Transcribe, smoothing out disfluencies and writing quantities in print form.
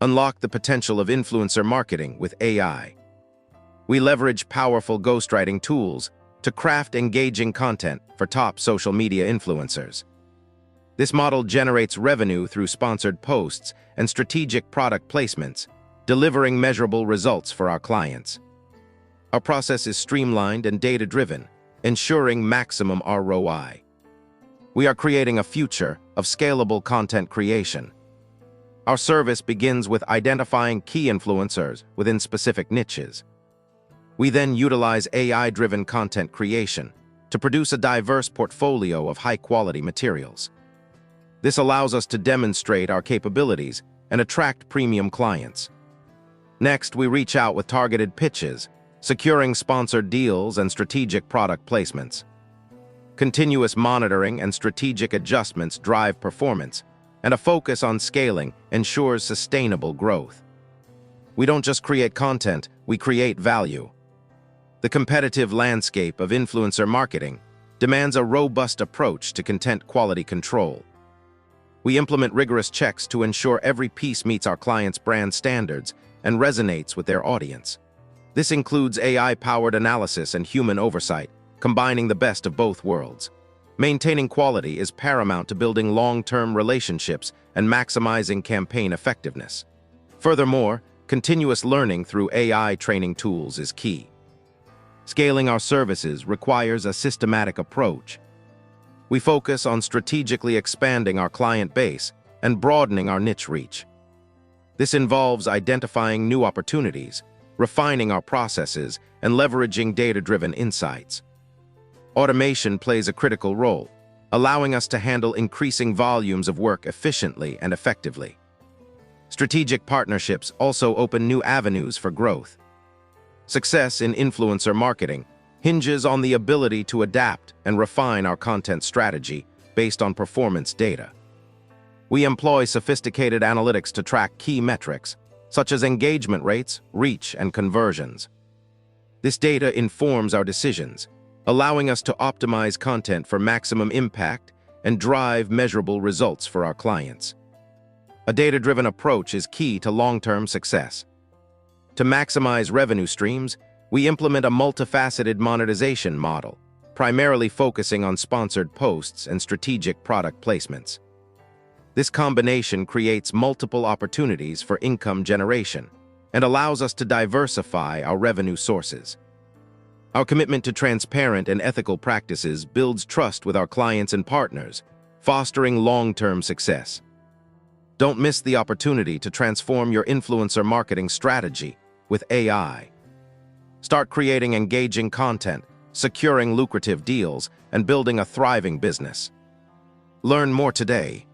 Unlock the potential of influencer marketing with AI. We leverage powerful ghostwriting tools to craft engaging content for top social media influencers. This model generates revenue through sponsored posts and strategic product placements, delivering measurable results for our clients. Our process is streamlined and data-driven, ensuring maximum ROI. We are creating a future of scalable content creation. Our service begins with identifying key influencers within specific niches. We then utilize AI-driven content creation to produce a diverse portfolio of high-quality materials. This allows us to demonstrate our capabilities and attract premium clients. Next, we reach out with targeted pitches, securing sponsored deals and strategic product placements. Continuous monitoring and strategic adjustments drive performance, and a focus on scaling ensures sustainable growth. We don't just create content, we create value. The competitive landscape of influencer marketing demands a robust approach to content quality control. We implement rigorous checks to ensure every piece meets our clients' brand standards and resonates with their audience. This includes AI-powered analysis and human oversight, combining the best of both worlds. Maintaining quality is paramount to building long-term relationships and maximizing campaign effectiveness. Furthermore, continuous learning through AI training tools is key. Scaling our services requires a systematic approach. We focus on strategically expanding our client base and broadening our niche reach. This involves identifying new opportunities, refining our processes, and leveraging data-driven insights. Automation plays a critical role, allowing us to handle increasing volumes of work efficiently and effectively. Strategic partnerships also open new avenues for growth. Success in influencer marketing hinges on the ability to adapt and refine our content strategy based on performance data. We employ sophisticated analytics to track key metrics, such as engagement rates, reach, and conversions. This data informs our decisions, allowing us to optimize content for maximum impact and drive measurable results for our clients. A data-driven approach is key to long-term success. To maximize revenue streams, we implement a multifaceted monetization model, primarily focusing on sponsored posts and strategic product placements. This combination creates multiple opportunities for income generation and allows us to diversify our revenue sources. Our commitment to transparent and ethical practices builds trust with our clients and partners, fostering long-term success. Don't miss the opportunity to transform your influencer marketing strategy with AI. Start creating engaging content, securing lucrative deals, and building a thriving business. Learn more today